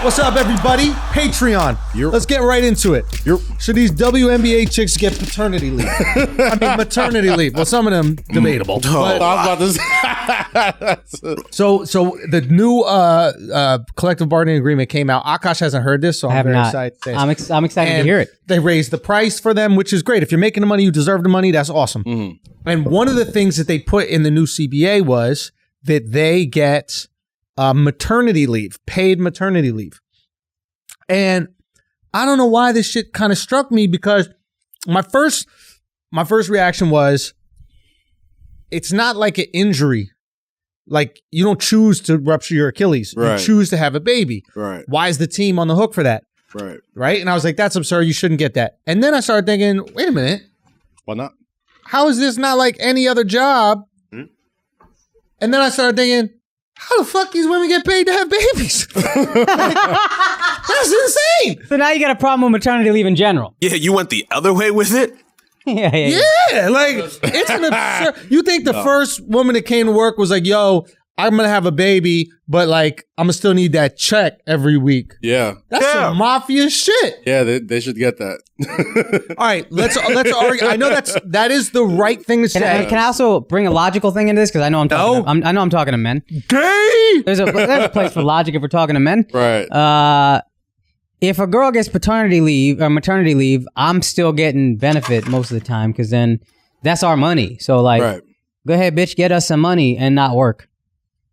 What's up, everybody? Patreon. Let's get right into it. Should these WNBA chicks get paternity leave? I mean, maternity leave. Well, some of them debatable. I was about to say. So the new collective bargaining agreement came out. Akash hasn't heard this, so I'm very excited. I'm excited to hear it. They raised the price for them, which is great. If you're making the money, you deserve the money. That's awesome. Mm-hmm. And one of the things that they put in the new CBA was that they get maternity leave, paid maternity leave. And I don't know why this shit kind of struck me, because my first reaction was, it's not like an injury. Like, you don't choose to rupture your Achilles. Right. You choose to have a baby. Right. Why is the team on the hook for that? Right. Right? And I was like, that's absurd. You shouldn't get that. And then I started thinking, wait a minute. Why not? How is this not like any other job? Hmm? And then I started thinking, how the fuck these women get paid to have babies? That's insane. So now you got a problem with maternity leave in general. Yeah, you went the other way with it? Yeah, like, it's an absurd. You think the first woman that came to work was like, yo, I'm going to have a baby, but like, I'm going to still need that check every week. Yeah. That's some mafia shit. Yeah, they should get that. All right, let's argue. I know that is the right thing to say. Can I also bring a logical thing into this? Because I know I'm talking to men. Gay! There's a place for logic if we're talking to men. Right. If a girl gets paternity leave or maternity leave, I'm still getting benefit most of the time, because then that's our money. So like, Go ahead, bitch, get us some money and not work.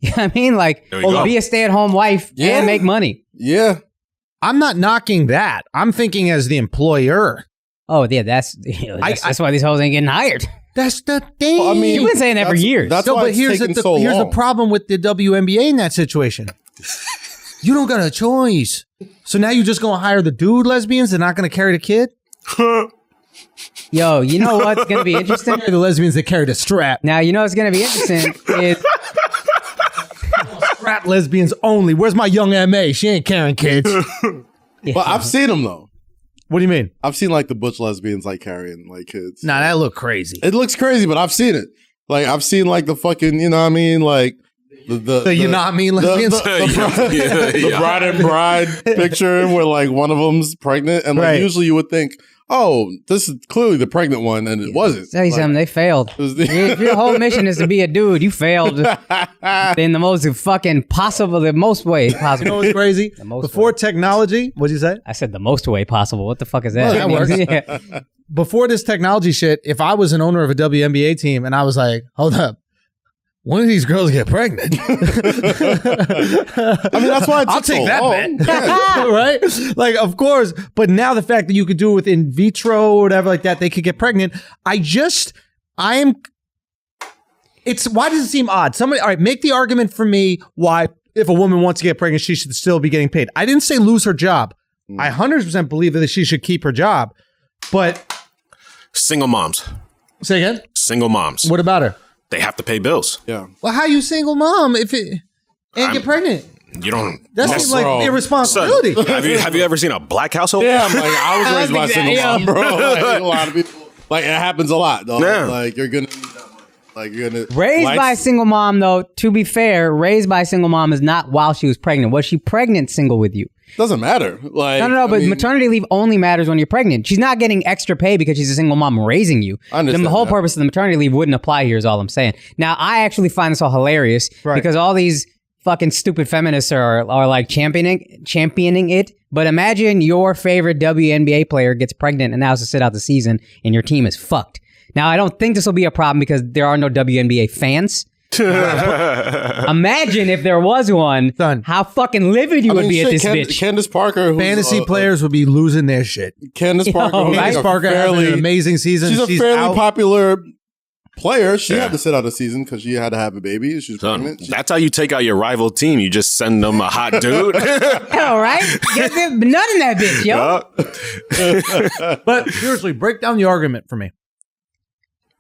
You know what I mean? Like, be a stay-at-home wife and make money. Yeah. I'm not knocking that. I'm thinking as the employer. Oh, yeah, that's why these hoes ain't getting hired. That's the thing. Well, I mean, you've been saying that for years. That's why but here's the problem with the WNBA in that situation. You don't got a choice. So now you're just going to hire the dude lesbians and not going to carry the kid? Yo, you know what's going to be interesting? The lesbians that carry the strap. Now, you know what's going to be interesting is... Strap lesbians only. Where's my young MA? She ain't carrying kids. But I've seen them, though. What do you mean? I've seen like the butch lesbians like carrying like kids. Nah, that look crazy. It looks crazy, but I've seen it. Like, I've seen like the fucking, you know what I mean? Like, the you know what I mean, lesbians? The bride and bride picture where like one of them's pregnant, and like usually you would think, oh, this is clearly the pregnant one, and it wasn't. Tell you something, they failed. If your whole mission is to be a dude, you failed in the most fucking possible, the most way possible. You know what's crazy? Before technology, what'd you say? I said the most way possible. What the fuck is that? Well, that works. Before this technology shit, if I was an owner of a WNBA team and I was like, hold up, when do these girls get pregnant? I mean, that's why I'll take that bet. Right? Like, of course. But now the fact that you could do it with in vitro or whatever like that, they could get pregnant. Why does it seem odd? All right, make the argument for me why if a woman wants to get pregnant, she should still be getting paid. I didn't say lose her job. I 100% believe that she should keep her job. But single moms. Say again? Single moms. What about her? They have to pay bills. Yeah. Well, how you single mom if it and get pregnant? You don't. That seems like irresponsibility. Son, have you ever seen a black household? Yeah, I'm like, I was raised by a single mom, bro. Like, a lot of people, like, it happens a lot, though. Yeah. Like, you're gonna need that money. Like, you're gonna raised by a single mom, though. To be fair, raised by a single mom is not while she was pregnant. Was she pregnant single with you? Doesn't matter. Like, no. But maternity leave only matters when you're pregnant. She's not getting extra pay because she's a single mom raising you. Then the whole purpose of the maternity leave wouldn't apply here. Is all I'm saying. Now, I actually find this all hilarious because all these fucking stupid feminists are like championing it. But imagine your favorite WNBA player gets pregnant and now has to sit out the season, and your team is fucked. Now, I don't think this will be a problem because there are no WNBA fans. Imagine if there was one, how fucking livid you would be at this bitch. Candace Parker, fantasy players would be losing their shit. Candace Parker, Candace Parker had an amazing season. She's a fairly popular player. She had to sit out a season because she had to have a baby. She was pregnant. That's how you take out your rival team. You just send them a hot dude. All right, get nut in that bitch, yo. But seriously, break down the argument for me.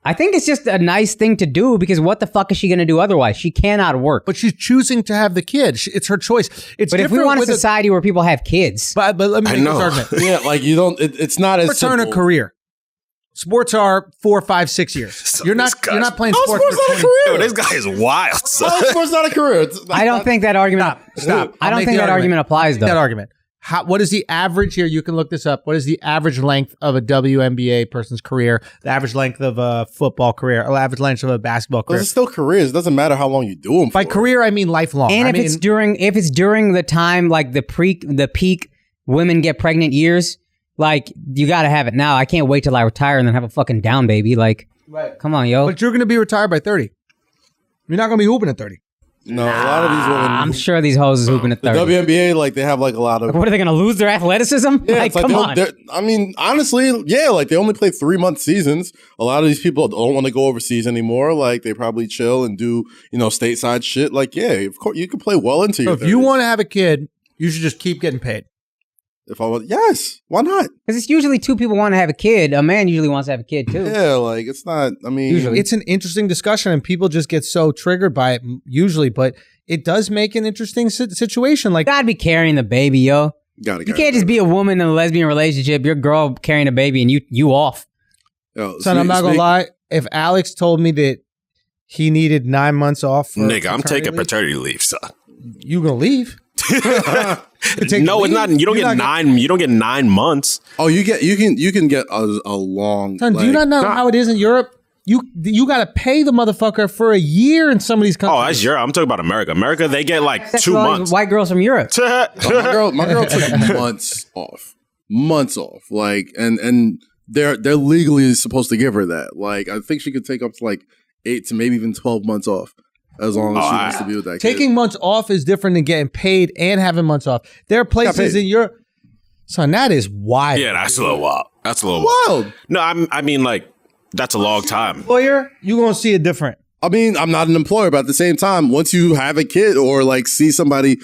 I think it's just a nice thing to do because what the fuck is she going to do otherwise? She cannot work. But she's choosing to have the kid. It's her choice. But if we want a society where people have kids. But let me make this argument. Yeah, like you don't, it's not as return a career. Sports are 4, 5, 6 years. So you're not playing sports sports for not 20 a career. Yo, this guy is wild. Son. Sports not a career. I don't think that argument. Stop. I don't think that argument applies though. That argument. What is the average here? You can look this up. What is the average length of a WNBA person's career? The average length of a football career? Or the average length of a basketball career? It's still careers. It doesn't matter how long you do them for. By career, I mean lifelong. And if it's during the time like the peak women get pregnant years, like you got to have it now. I can't wait till I retire and then have a fucking down baby. Like, come on, yo. But you're going to be retired by 30. You're not going to be hooping at 30. No, a lot of these women. I'm sure these hoes is hooping at 30. The WNBA, like, they have, like, a lot of... What, are they going to lose their athleticism? Yeah, like, it's come on. I mean, honestly, yeah, like, they only play 3-month seasons. A lot of these people don't want to go overseas anymore. Like, they probably chill and do, stateside shit. Like, yeah, of course, you can play well into your 30s. If you want to have a kid, you should just keep getting paid. Yes, why not? Because it's usually two people want to have a kid. A man usually wants to have a kid, too. Yeah, like, it's not, I mean... Usually. It's an interesting discussion, and people just get so triggered by it, usually, but... It does make an interesting situation. Like, you gotta be carrying the baby, yo. You can't just be a woman in a lesbian relationship. Your girl carrying a baby and you off. Son, I'm not gonna lie. If Alex told me that he needed 9 months off, nigga, I'm taking paternity leave, son. You gonna leave? No, it's not. You don't get 9. You don't get 9 months. Oh, you can get a long. Son, do you not know how it is in Europe? You got to pay the motherfucker for a year in some of these countries. Oh, that's Europe. I'm talking about America. America, they get like 2 months. White girls from Europe. My girl took months off. Like, and they're legally supposed to give her that. Like, I think she could take up to like 8 to maybe even 12 months off, as long as she wants to be with that kid. Taking months off is different than getting paid and having months off. There are places in Europe. Son, that is wild. Yeah, that's a little wild. That's a little wild. No, I mean like. That's a long time. Employer, you're going to see it different. I mean, I'm not an employer, but at the same time, once you have a kid or like see somebody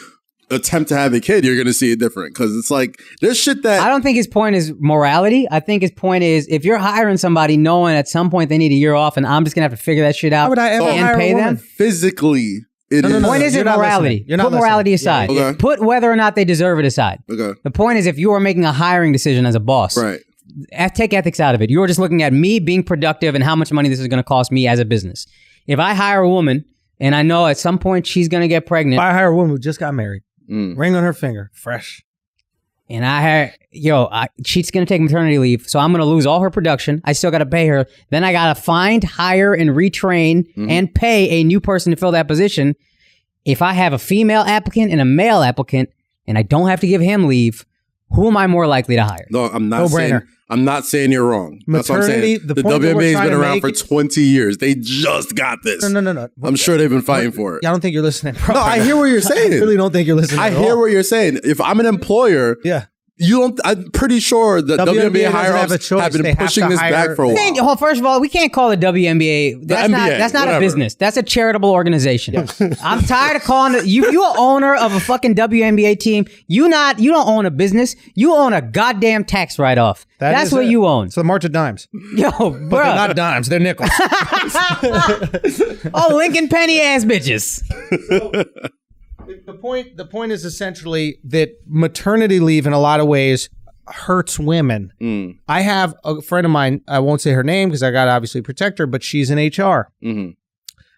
attempt to have a kid, you're going to see it different. Because it's like, there's shit that... I don't think his point is morality. I think his point is, if you're hiring somebody knowing at some point they need a year off and I'm just going to have to figure that shit out How would I ever and pay them? Physically, it is. The point isn't morality. Put morality aside. Yeah. Okay. Put whether or not they deserve it aside. Okay. The point is, if you are making a hiring decision as a boss... Right. Take ethics out of it. You're just looking at me being productive and how much money this is going to cost me as a business. If I hire a woman and I know at some point she's going to get pregnant. If I hire a woman who just got married, ring on her finger, fresh. And I hire, she's going to take maternity leave, so I'm going to lose all her production. I still got to pay her. Then I got to find, hire, and retrain and pay a new person to fill that position. If I have a female applicant and a male applicant and I don't have to give him leave, who am I more likely to hire? No, I'm not saying. I'm not saying you're wrong. That's what I'm saying. The WNBA has been around for 20 years. They just got this. No. I'm sure they've been fighting for it. I don't think you're listening. No, I hear what you're saying. I really don't think you're listening. I hear what you're saying. If I'm an employer, you don't. I'm pretty sure the WNBA higher-ups have been pushing this back for a while. Well, first of all, we can't call the WNBA. That's not a business. That's a charitable organization. I'm tired of calling it. You an owner of a fucking WNBA team. You don't own a business. You own a goddamn tax write-off. That's what you own. It's the March of Dimes. Yo, bro. But they're not dimes. They're nickels. Oh, Lincoln Penny ass bitches. The point is essentially that maternity leave in a lot of ways hurts women. I have a friend of mine, I won't say her name because I got to obviously protect her, but she's in HR.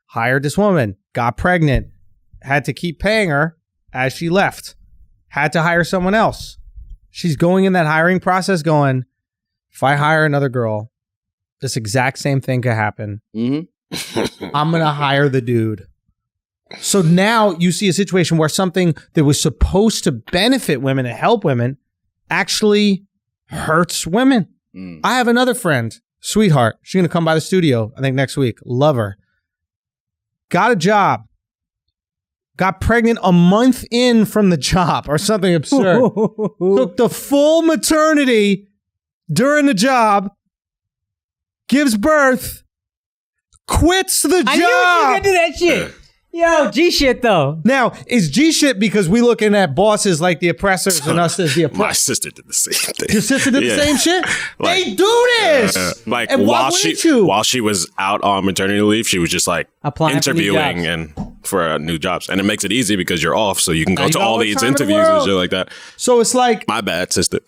Hired this woman, got pregnant, had to keep paying her as she left, had to hire someone else. She's going in that hiring process going, if I hire another girl, this exact same thing could happen. I'm going to hire the dude. So now you see a situation where something that was supposed to benefit women and help women actually hurts women. I have another friend, sweetheart. She's going to come by the studio, I think next week. Love her. Got a job. Got pregnant a month in from the job or something absurd. Took the full maternity during the job. Gives birth. Quits the job. I knew you were going to do that shit. Yo, G shit though. Now, is G shit because we looking at bosses like the oppressors and us as the oppressors? My sister did the same thing. Your sister did the same shit? Like, they do this! Like and while she was out on maternity leave, she was just like applying interviewing and for new jobs. And it makes it easy because you're off, so you can go to all these interviews and shit like that. So it's like... My bad, sister.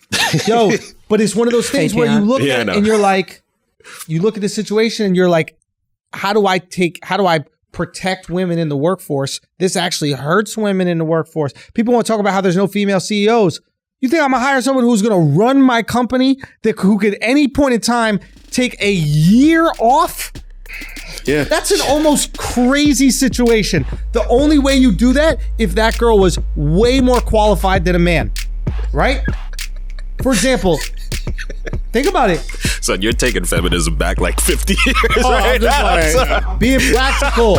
Yo, but it's one of those things where you look at it and you're like, you look at the situation and you're like, how do I protect women in the workforce? This actually hurts women in the workforce. People want to talk about how there's no female CEOs. You think I'm gonna hire someone who's gonna run my company who could at any point in time take a year off? Yeah. That's an almost crazy situation. The only way you do that if that girl was way more qualified than a man, right? For example, think about it. So you're taking feminism back like 50 years right now. Being practical.